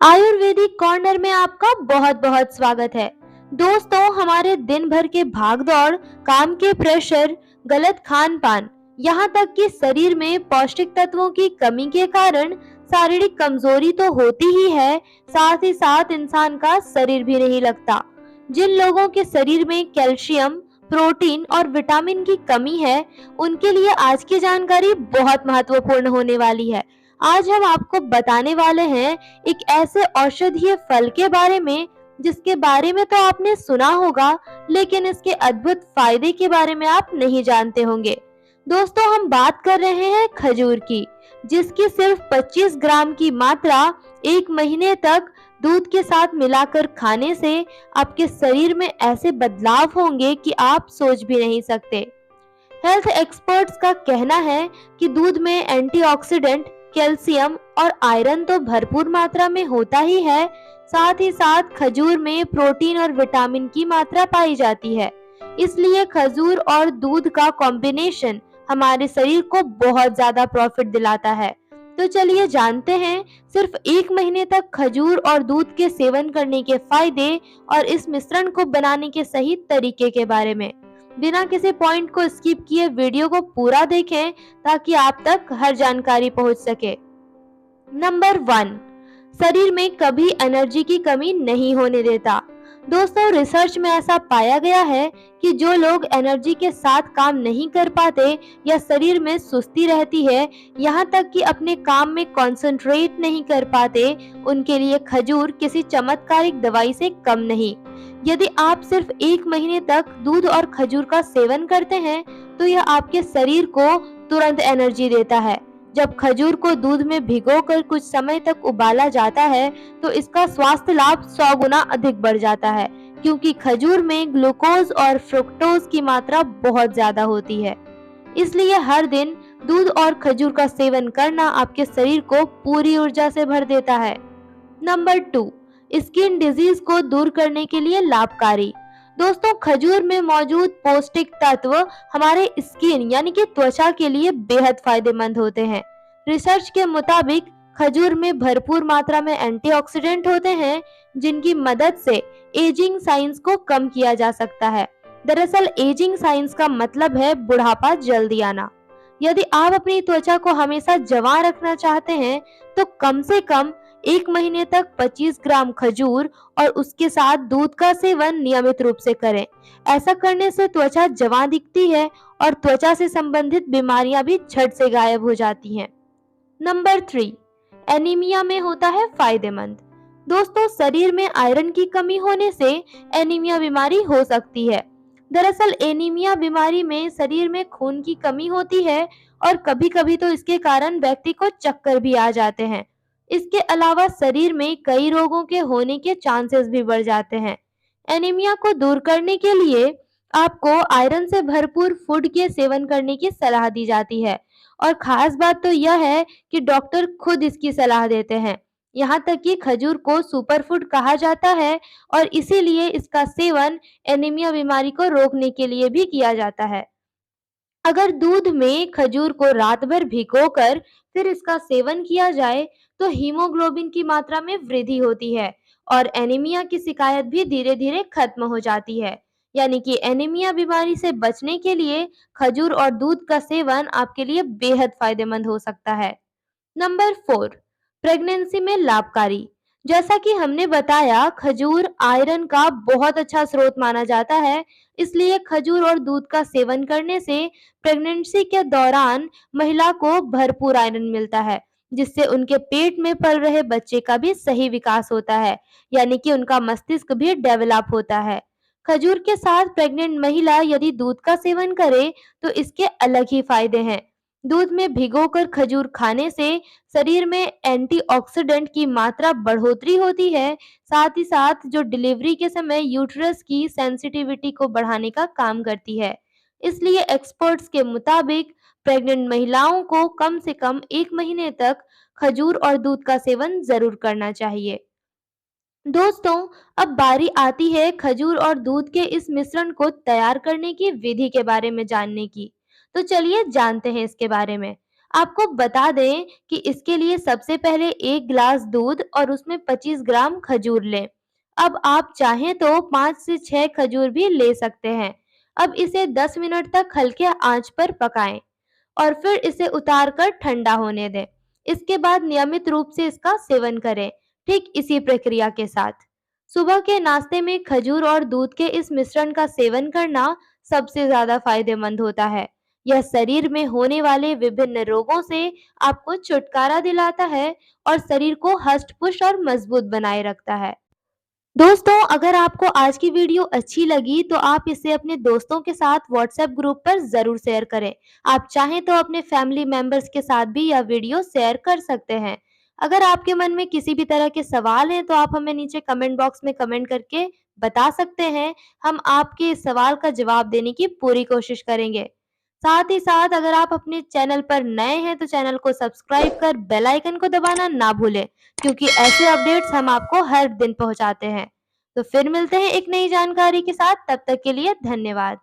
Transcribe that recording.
Ayurvedic corner में आपका बहुत बहुत स्वागत है। दोस्तों, हमारे दिन भर के भागदौड़, काम के प्रेशर, गलत खान पान, यहाँ तक कि शरीर में पौष्टिक तत्वों की कमी के कारण शारीरिक कमजोरी तो होती ही है, साथ ही साथ इंसान का शरीर भी नहीं लगता। जिन लोगों के शरीर में कैल्शियम, प्रोटीन और विटामिन की कमी है, उनके लिए आज की जानकारी बहुत महत्वपूर्ण होने वाली है। आज हम आपको बताने वाले हैं एक ऐसे औषधीय फल के बारे में जिसके बारे में तो आपने सुना होगा, लेकिन इसके अद्भुत फायदे के बारे में आप नहीं जानते होंगे। दोस्तों, हम बात कर रहे हैं खजूर की, जिसकी सिर्फ 25 ग्राम की मात्रा 1 महीने तक दूध के साथ मिलाकर खाने से आपके शरीर में ऐसे बदलाव होंगे कि आप सोच भी नहीं सकते। हेल्थ एक्सपर्ट्स का कहना है कि दूध में एंटीऑक्सीडेंट, कैल्शियम और आयरन तो भरपूर मात्रा में होता ही है, साथ ही साथ खजूर में प्रोटीन और विटामिन की मात्रा पाई जाती है। इसलिए खजूर और दूध का कॉम्बिनेशन हमारे शरीर को बहुत ज्यादा प्रॉफिट दिलाता है। तो चलिए जानते हैं सिर्फ 1 महीने तक खजूर और दूध के सेवन करने के फायदे और इस मिश्रण को बनाने के सही तरीके के बारे में। बिना किसी पॉइंट को स्किप किए वीडियो को पूरा देखें ताकि आप तक हर जानकारी पहुंच सके। नंबर 1, शरीर में कभी एनर्जी की कमी नहीं होने देता। दोस्तों, रिसर्च में ऐसा पाया गया है कि जो लोग एनर्जी के साथ काम नहीं कर पाते या शरीर में सुस्ती रहती है, यहाँ तक कि अपने काम में कंसंट्रेट नहीं कर पाते, उनके लिए खजूर किसी चमत्कारिक दवाई से कम नहीं। यदि आप सिर्फ 1 महीने तक दूध और खजूर का सेवन करते हैं तो यह आपके शरीर को तुरंत एनर्जी देता है। जब खजूर को दूध में भिगोकर कुछ समय तक उबाला जाता है तो इसका स्वास्थ्य लाभ 100 गुना अधिक बढ़ जाता है, क्योंकि खजूर में ग्लूकोज और फ्रुक्टोज की मात्रा बहुत ज्यादा होती है। इसलिए हर दिन दूध और खजूर का सेवन करना आपके शरीर को पूरी ऊर्जा से भर देता है। नंबर 2, स्किन डिजीज को दूर करने के लिए लाभकारी। दोस्तों, खजूर में मौजूद पौष्टिक तत्व हमारे स्किन यानी कि त्वचा के लिए बेहद फायदेमंद होते हैं। रिसर्च के मुताबिक खजूर में भरपूर मात्रा में एंटीऑक्सीडेंट होते हैं, जिनकी मदद से एजिंग साइंस को कम किया जा सकता है। दरअसल एजिंग साइंस का मतलब है बुढ़ापा जल्दी आना। यदि आप अपनी त्वचा को हमेशा जवान रखना चाहते हैं तो कम से कम 1 महीने तक 25 ग्राम खजूर और उसके साथ दूध का सेवन नियमित रूप से करें। ऐसा करने से त्वचा जवान दिखती है और त्वचा से संबंधित बीमारियां भी झट से गायब हो जाती हैं। नंबर 3, एनीमिया में होता है फायदेमंद। दोस्तों, शरीर में आयरन की कमी होने से एनीमिया बीमारी हो सकती है। दरअसल एनीमिया बीमारी में शरीर में खून की कमी होती है और कभी-कभी तो इसके कारण व्यक्ति को चक्कर भी आ जाते हैं। इसके अलावा शरीर में कई रोगों के होने के चांसेस भी बढ़ जाते हैं। एनीमिया को दूर करने के लिए आपको आयरन से भरपूर फूड के सेवन करने की सलाह दी जाती है और खास बात तो यह है कि डॉक्टर खुद इसकी सलाह देते हैं। यहाँ तक कि खजूर को सुपर फूड कहा जाता है और इसीलिए इसका सेवन एनीमिया बीमारी को रोकने के लिए भी किया जाता है। अगर दूध में खजूर को रात भर भिगोकर फिर इसका सेवन किया जाए तो हीमोग्लोबिन की मात्रा में वृद्धि होती है और एनीमिया की शिकायत भी धीरे धीरे खत्म हो जाती है। यानी कि एनीमिया बीमारी से बचने के लिए खजूर और दूध का सेवन आपके लिए बेहद फायदेमंद हो सकता है। नंबर 4, प्रेगनेंसी में लाभकारी। जैसा कि हमने बताया, खजूर आयरन का बहुत अच्छा स्रोत माना जाता है, इसलिए खजूर और दूध का सेवन करने से प्रेगनेंसी के दौरान महिला को भरपूर आयरन मिलता है, जिससे उनके पेट में पल रहे बच्चे का भी सही विकास होता है, यानी कि उनका मस्तिष्क भी डेवलप होता है। खजूर के साथ प्रेग्नेंट महिला यदि दूध का सेवन करे तो इसके अलग ही फायदे हैं। दूध में भिगोकर खजूर खाने से शरीर में एंटीऑक्सीडेंट की मात्रा बढ़ोतरी होती है, साथ ही साथ जो डिलीवरी के समय यूट्रस की सेंसिटिविटी को बढ़ाने का काम करती है। इसलिए एक्सपर्ट्स के मुताबिक प्रेग्नेंट महिलाओं को कम से कम 1 महीने तक खजूर और दूध का सेवन जरूर करना चाहिए। दोस्तों, अब बारी आती है खजूर और दूध के इस मिश्रण को तैयार करने की विधि के बारे में जानने की। तो चलिए जानते हैं इसके बारे में। आपको बता दें कि इसके लिए सबसे पहले 1 ग्लास दूध और उसमें 25 ग्राम खजूर लें। अब आप चाहें तो 5 से 6 खजूर भी ले सकते हैं। अब इसे 10 मिनट तक हल्के आंच पर पकाएं और फिर इसे उतार कर ठंडा होने दें। इसके बाद नियमित रूप से इसका सेवन करें, ठीक इसी प्रक्रिया के साथ। सुबह के नाश्ते में खजूर और दूध के इस मिश्रण का सेवन करना सबसे ज़्यादा फायदेमंद होता है। यह शरीर में होने वाले विभिन्न रोगों से आपको छुटकारा दिलाता है और शरीर को हष्ट-पुष्ट और मजबूत बनाए रखता है। दोस्तों, अगर आपको आज की वीडियो अच्छी लगी तो आप इसे अपने दोस्तों के साथ व्हाट्सएप ग्रुप पर ज़रूर शेयर करें। आप चाहें तो अपने फैमिली मेंबर्स के साथ भी यह वीडियो शेयर कर सकते हैं। अगर आपके मन में किसी भी तरह के सवाल हैं तो आप हमें नीचे कमेंट बॉक्स में कमेंट करके बता सकते हैं। हम आपके इस सवाल का जवाब देने की पूरी कोशिश करेंगे। साथ ही साथ अगर आप अपने चैनल पर नए हैं तो चैनल को सब्सक्राइब कर बेल आइकन को दबाना ना भूलें, क्योंकि ऐसे अपडेट्स हम आपको हर दिन पहुंचाते हैं। तो फिर मिलते हैं एक नई जानकारी के साथ, तब तक के लिए धन्यवाद।